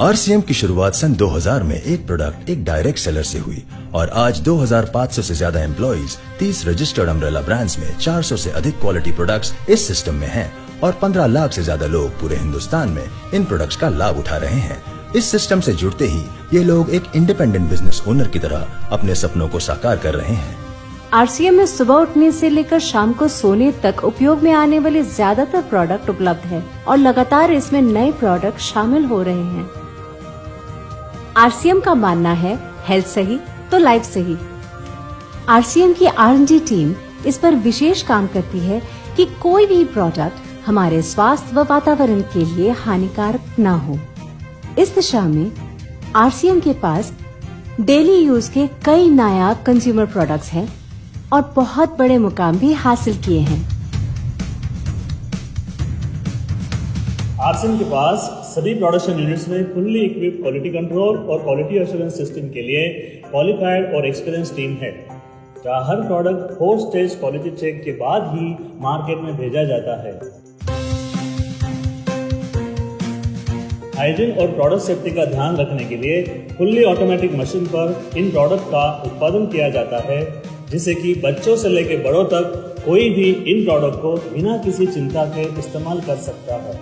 RCM की शुरुआत सन 2000 में एक प्रोडक्ट एक डायरेक्ट सेलर से हुई और आज 2500 से ज्यादा एम्प्लॉइज 30 रजिस्टर्ड अम्ब्रेला ब्रांड्स में 400 से अधिक क्वालिटी प्रोडक्ट्स इस सिस्टम में हैं और 15 लाख से ज्यादा लोग पूरे हिंदुस्तान में इन प्रोडक्ट्स का लाभ उठा रहे हैं। इस सिस्टम से जुड़ते ही ये लोग एक इंडिपेंडेंट बिजनेस ओनर की तरह अपने सपनों को साकार कर रहे हैं। आरसीएम में सुबह उठने से लेकर शाम को सोने तक उपयोग में आने वाले ज्यादातर प्रोडक्ट उपलब्ध है और लगातार इसमें नए प्रोडक्ट शामिल हो रहे हैं। आरसीएम का मानना है हेल्थ सही तो लाइफ सही। आरसीएम की R&D टीम इस पर विशेष काम करती है कि कोई भी प्रोडक्ट हमारे स्वास्थ्य व वातावरण के लिए हानिकारक न हो। इस दिशा में आरसीएम के पास डेली यूज के कई नायाब कंज्यूमर प्रोडक्ट्स हैं और बहुत बड़े मुकाम भी हासिल किए हैं। आरसीएम के पास सभी प्रोडक्शन यूनिट्स में फुल्ली इक्विप्ड क्वालिटी कंट्रोल और क्वालिटी एश्योरेंस सिस्टम के लिए क्वालिफाइड और एक्सपीरियंस टीम है, जहां हर प्रोडक्ट 4 स्टेज क्वालिटी चेक के बाद ही मार्केट में भेजा जाता है। हाइजीन और प्रोडक्ट सेफ्टी का ध्यान रखने के लिए फुल्ली ऑटोमेटिक मशीन पर इन प्रोडक्ट का उत्पादन किया जाता है, जिससे कि बच्चों से लेकर बड़ों तक कोई भी इन प्रोडक्ट को बिना किसी चिंता के इस्तेमाल कर सकता है।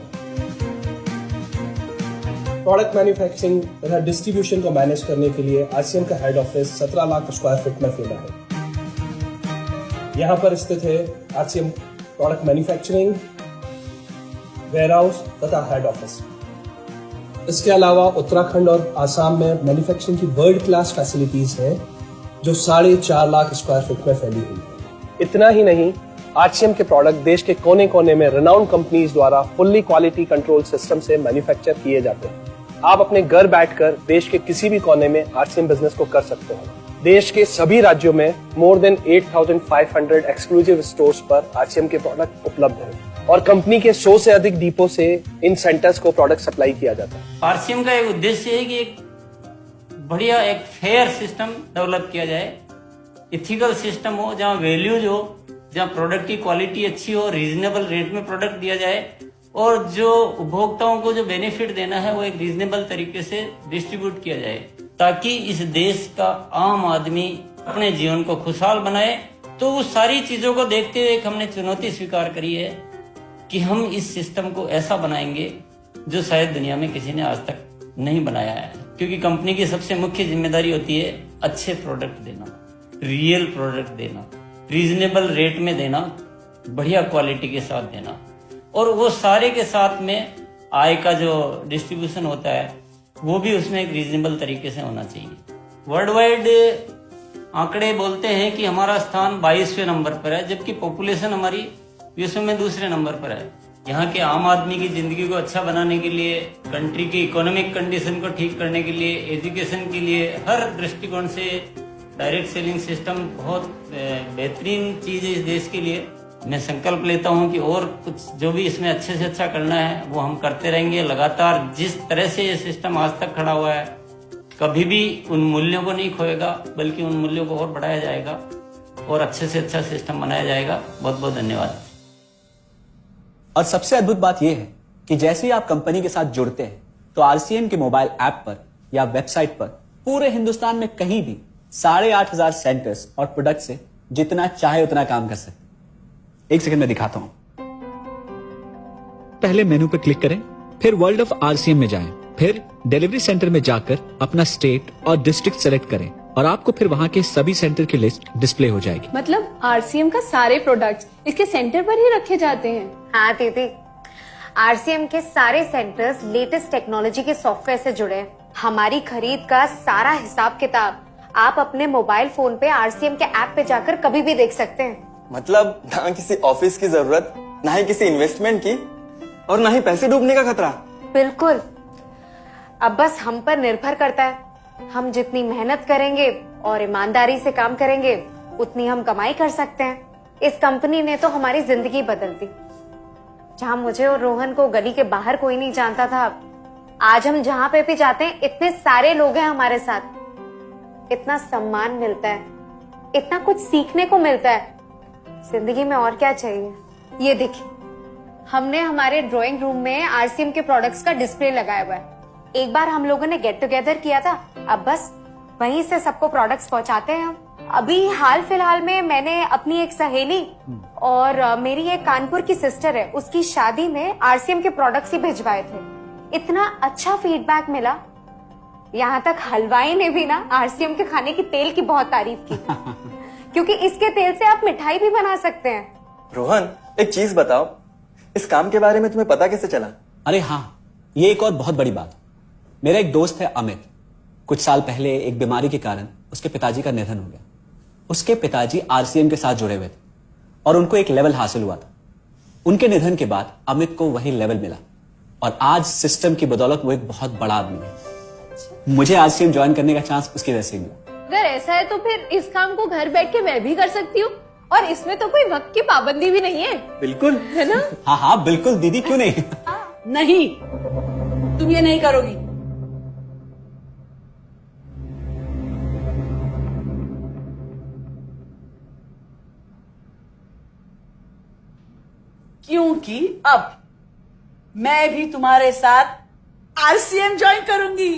प्रोडक्ट मैन्युफैक्चरिंग तथा डिस्ट्रीब्यूशन को मैनेज करने के लिए आरसीएम का head office 17 lakh square feet में फैला है। यहाँ पर स्थित है आरसीएम प्रोडक्ट मैन्युफैक्चरिंग, वेयरहाउस तथा हेड ऑफिस। इसके अलावा उत्तराखंड और आसाम में मैन्युफैक्चरिंग की वर्ल्ड क्लास फैसिलिटीज हैं, जो 4.5 लाख स्क्वायर फीट में फैली हुई है। इतना ही नहीं, आरसीएम के प्रोडक्ट देश के कोने कोने में रिनाउंड कंपनीज द्वारा फुल्ली क्वालिटी कंट्रोल सिस्टम से मैन्युफैक्चर किए जाते हैं। आप अपने घर बैठकर देश के किसी भी कोने में आरसीएम बिजनेस को कर सकते हैं। देश के सभी राज्यों में मोर देन 8,500 एक्सक्लूसिव स्टोर्स पर आरसीएम के प्रोडक्ट उपलब्ध हैं और कंपनी के 100 से अधिक डिपो से इन सेंटर्स को प्रोडक्ट सप्लाई किया जाता है। आरसीएम का एक उद्देश्य है कि एक बढ़िया एक फेयर सिस्टम डेवलप किया जाए, इथिकल सिस्टम हो, जहाँ वैल्यूज हो, जहाँ प्रोडक्ट की क्वालिटी अच्छी हो, रीजनेबल रेट में प्रोडक्ट दिया जाए और जो उपभोक्ताओं को जो बेनिफिट देना है वो एक रीजनेबल तरीके से डिस्ट्रीब्यूट किया जाए, ताकि इस देश का आम आदमी अपने जीवन को खुशहाल बनाए। तो उस सारी चीजों को देखते हुए हमने चुनौती स्वीकार करी है कि हम इस सिस्टम को ऐसा बनाएंगे जो शायद दुनिया में किसी ने आज तक नहीं बनाया है, क्योंकि कंपनी की सबसे मुख्य जिम्मेदारी होती है अच्छे प्रोडक्ट देना, रियल प्रोडक्ट देना, रीजनेबल रेट में देना, बढ़िया क्वालिटी के साथ देना, और वो सारे के साथ में आय का जो डिस्ट्रीब्यूशन होता है वो भी उसमें एक रीजनेबल तरीके से होना चाहिए। वर्ल्ड वाइड आंकड़े बोलते हैं कि हमारा स्थान 22वें नंबर पर है, जबकि पॉपुलेशन हमारी विश्व में दूसरे नंबर पर है। यहाँ के आम आदमी की जिंदगी को अच्छा बनाने के लिए, कंट्री की इकोनॉमिक कंडीशन को ठीक करने के लिए, एजुकेशन के लिए, हर दृष्टिकोण से डायरेक्ट सेलिंग सिस्टम बहुत बेहतरीन चीज है इस देश के लिए। मैं संकल्प लेता हूं कि और कुछ जो भी इसमें अच्छे से अच्छा करना है वो हम करते रहेंगे लगातार। जिस तरह से ये सिस्टम आज तक खड़ा हुआ है, कभी भी उन मूल्यों को नहीं खोएगा, बल्कि उन मूल्यों को और बढ़ाया जाएगा और अच्छे से अच्छा सिस्टम बनाया जाएगा। बहुत बहुत धन्यवाद। और सबसे अद्भुत बात यह है कि जैसे ही आप कंपनी के साथ जुड़ते हैं तो आरसीएम के मोबाइल ऐप पर या वेबसाइट पर पूरे हिंदुस्तान में कहीं भी 8,500 सेंटर्स और प्रोडक्ट से जितना चाहे उतना काम कर सकते। एक सेकंड में दिखाता हूं। पहले मेनू पर क्लिक करें, फिर वर्ल्ड ऑफ आरसीएम में जाएं, फिर डिलीवरी सेंटर में जाकर अपना स्टेट और डिस्ट्रिक्ट सेलेक्ट करें और आपको फिर वहां के सभी सेंटर की लिस्ट डिस्प्ले हो जाएगी। मतलब आरसीएम का सारे प्रोडक्ट्स इसके सेंटर पर ही रखे जाते हैं? हाँ दीदी, आरसीएम के सारे सेंटर्स लेटेस्ट टेक्नोलॉजी के सॉफ्टवेयर से जुड़े हैं। हमारी खरीद का सारा हिसाब किताब आप अपने मोबाइल फोन पे आरसीएम के ऐप पे जाकर कभी भी देख सकते हैं। मतलब ना किसी ऑफिस की जरूरत, ना ही किसी इन्वेस्टमेंट की, और ना ही पैसे डूबने का खतरा। बिल्कुल। अब बस हम पर निर्भर करता है, हम जितनी मेहनत करेंगे और ईमानदारी से काम करेंगे उतनी हम कमाई कर सकते हैं। इस कंपनी ने तो हमारी जिंदगी बदल दी। जहां मुझे और रोहन को गली के बाहर कोई नहीं जानता था, आज हम जहां पे भी जाते हैं इतने सारे लोग हैं हमारे साथ। इतना सम्मान मिलता है, इतना कुछ सीखने को मिलता है। जिंदगी में और क्या चाहिए। ये देखिए, हमने हमारे ड्राइंग रूम में आरसीएम के प्रोडक्ट्स का डिस्प्ले लगाया हुआ है। एक बार हम लोगों ने गेट टुगेदर किया था, अब बस वहीं से सबको प्रोडक्ट्स पहुंचाते हैं हम। अभी हाल फिलहाल में मैंने अपनी एक सहेली और मेरी एक कानपुर की सिस्टर है, उसकी शादी में आरसीएम के प्रोडक्ट्स ही भिजवाए थे। इतना अच्छा फीडबैक मिला, यहाँ तक हलवाई ने भी ना आरसीएम के खाने की तेल की बहुत तारीफ की क्योंकि इसके तेल से आप मिठाई भी बना सकते हैं। रोहन, एक चीज बताओ, इस काम के बारे में तुम्हें पता कैसे चला? अरे हाँ, ये एक और बहुत बड़ी बात। मेरा एक दोस्त है अमित, कुछ साल पहले एक बीमारी के कारण उसके पिताजी का निधन हो गया। उसके पिताजी आरसीएम के साथ जुड़े हुए थे और उनको एक लेवल हासिल हुआ था। उनके निधन के बाद अमित को वही लेवल मिला और आज सिस्टम की बदौलत वो एक बहुत बड़ा आदमी है। मुझे आरसीएम ज्वाइन करने का चांस उसकी वजह से मिला। अगर ऐसा है तो फिर इस काम को घर बैठ के मैं भी कर सकती हूँ और इसमें तो कोई वक्त की पाबंदी भी नहीं है। बिल्कुल, है ना? हाँ हाँ बिल्कुल दीदी, क्यों नहीं। नहीं, तुम ये नहीं करोगी। क्योंकि अब मैं भी तुम्हारे साथ आरसीएम ज्वाइन करूंगी।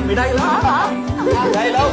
मिठाई लाओ, मिठाई लाओ।